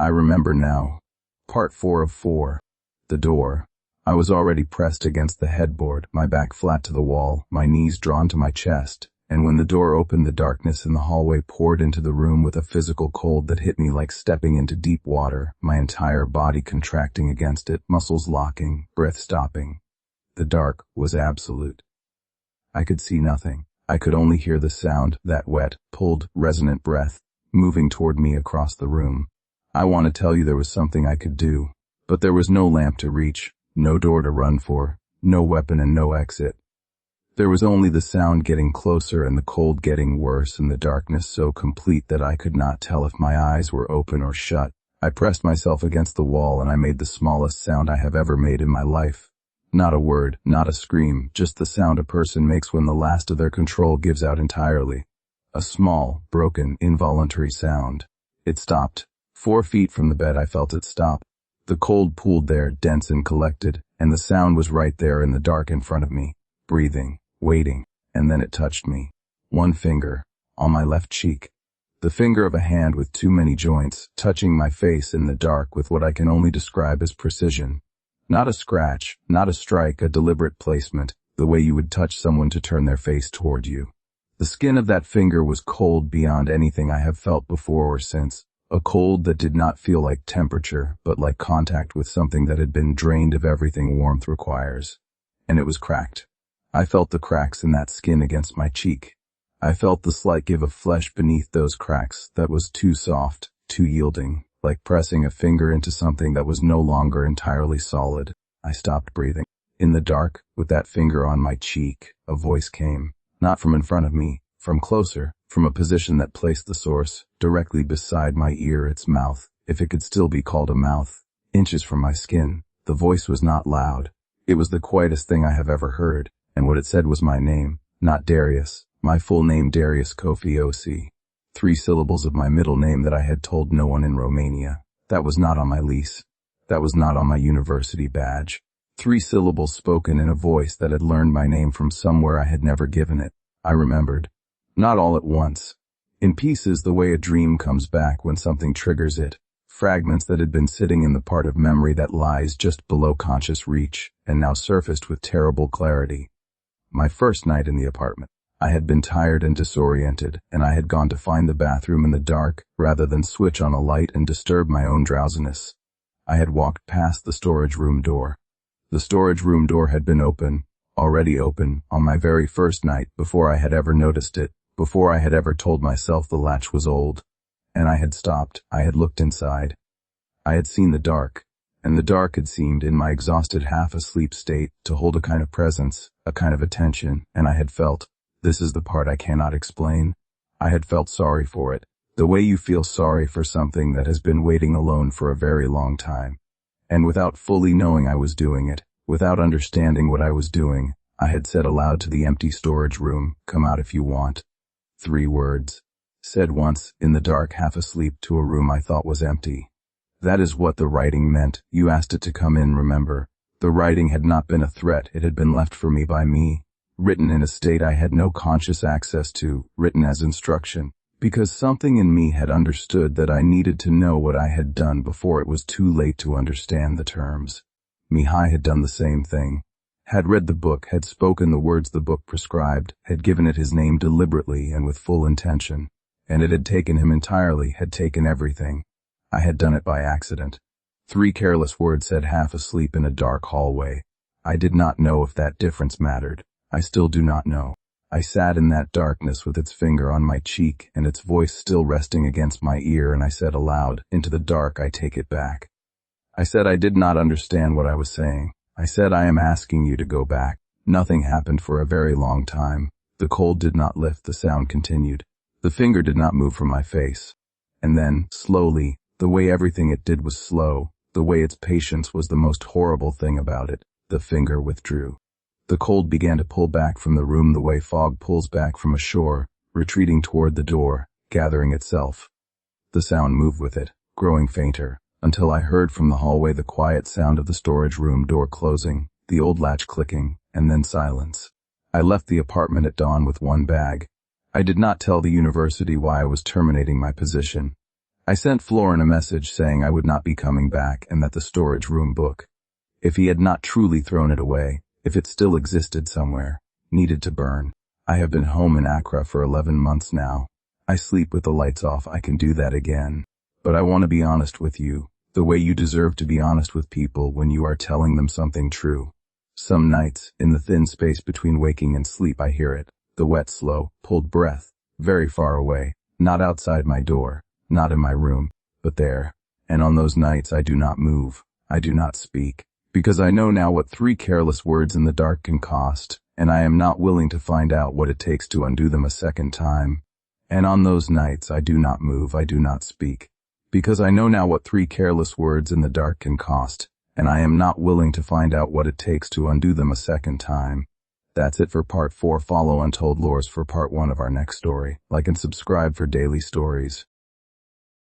I remember now. Part 4 of 4. The door. I was already pressed against the headboard, my back flat to the wall, my knees drawn to my chest, and when the door opened, the darkness in the hallway poured into the room with a physical cold that hit me like stepping into deep water, my entire body contracting against it, muscles locking, breath stopping. The dark was absolute. I could see nothing. I could only hear the sound, that wet, pulled, resonant breath, moving toward me across the room. I want to tell you there was something I could do, but there was no lamp to reach, no door to run for, no weapon and no exit. There was only the sound getting closer and the cold getting worse and the darkness so complete that I could not tell if my eyes were open or shut. I pressed myself against the wall and I made the smallest sound I have ever made in my life. Not a word, not a scream, just the sound a person makes when the last of their control gives out entirely. A small, broken, involuntary sound. It stopped. 4 feet from the bed I felt it stop. The cold pooled there, dense and collected, and the sound was right there in the dark in front of me, breathing, waiting, and then it touched me. One finger, on my left cheek. The finger of a hand with too many joints, touching my face in the dark with what I can only describe as precision. Not a scratch, not a strike, a deliberate placement, the way you would touch someone to turn their face toward you. The skin of that finger was cold beyond anything I have felt before or since. A cold that did not feel like temperature, but like contact with something that had been drained of everything warmth requires. And it was cracked. I felt the cracks in that skin against my cheek. I felt the slight give of flesh beneath those cracks that was too soft, too yielding, like pressing a finger into something that was no longer entirely solid. I stopped breathing. In the dark, with that finger on my cheek, a voice came, not from in front of me, from closer, from a position that placed the source directly beside my ear, its mouth, if it could still be called a mouth, inches from my skin. The voice was not loud. It was the quietest thing I have ever heard, and what it said was my name, not Darius, my full name Darius Kofiosi. 3 syllables of my middle name that I had told no one in Romania. That was not on my lease. That was not on my university badge. 3 syllables spoken in a voice that had learned my name from somewhere I had never given it. I remembered. Not all at once. In pieces, the way a dream comes back when something triggers it. Fragments that had been sitting in the part of memory that lies just below conscious reach, and now surfaced with terrible clarity. My first night in the apartment. I had been tired and disoriented, and I had gone to find the bathroom in the dark, rather than switch on a light and disturb my own drowsiness. I had walked past the storage room door. The storage room door had been open, already open, on my very first night, before I had ever noticed it. Before I had ever told myself the latch was old. And I had stopped. I had looked inside. I had seen the dark, and the dark had seemed, in my exhausted half-asleep state, to hold a kind of presence, a kind of attention, and I had felt, this is the part I cannot explain, I had felt sorry for it, the way you feel sorry for something that has been waiting alone for a very long time. And without fully knowing I was doing it, without understanding what I was doing, I had said aloud to the empty storage room, "Come out if you want." 3 words. Said once, in the dark, half asleep, to a room I thought was empty. That is what the writing meant. You asked it to come in, remember. The writing had not been a threat, it had been left for me by me. Written in a state I had no conscious access to, written as instruction. Because something in me had understood that I needed to know what I had done before it was too late to understand the terms. Mihai had done the same thing. Had read the book, had spoken the words the book prescribed, had given it his name deliberately and with full intention. And it had taken him entirely, had taken everything. I had done it by accident. 3 careless words said half asleep in a dark hallway. I did not know if that difference mattered. I still do not know. I sat in that darkness with its finger on my cheek and its voice still resting against my ear, and I said aloud, "Into the dark I take it back." I said I did not understand what I was saying. I said, "I am asking you to go back." Nothing happened for a very long time. The cold did not lift, the sound continued. The finger did not move from my face. And then, slowly, the way everything it did was slow, the way its patience was the most horrible thing about it, the finger withdrew. The cold began to pull back from the room the way fog pulls back from a shore, retreating toward the door, gathering itself. The sound moved with it, growing fainter, until I heard from the hallway the quiet sound of the storage room door closing, the old latch clicking, and then silence. I left the apartment at dawn with 1 bag. I did not tell the university why I was terminating my position. I sent Florin a message saying I would not be coming back and that the storage room book, if he had not truly thrown it away, if it still existed somewhere, needed to burn. I have been home in Accra for 11 months now. I sleep with the lights off. I can do that again. But I want to be honest with you, the way you deserve to be honest with people when you are telling them something true. Some nights, in the thin space between waking and sleep, I hear it, the wet, slow, pulled breath, very far away, not outside my door, not in my room, but there. And on those nights I do not move, I do not speak, because I know now what 3 careless words in the dark can cost, and I am not willing to find out what it takes to undo them a second time. And on those nights I do not move, I do not speak, because I know now what 3 careless words in the dark can cost, and I am not willing to find out what it takes to undo them a second time. That's it for part 4. Follow Untold Lores for part 1 of our next story. Like and subscribe for daily stories.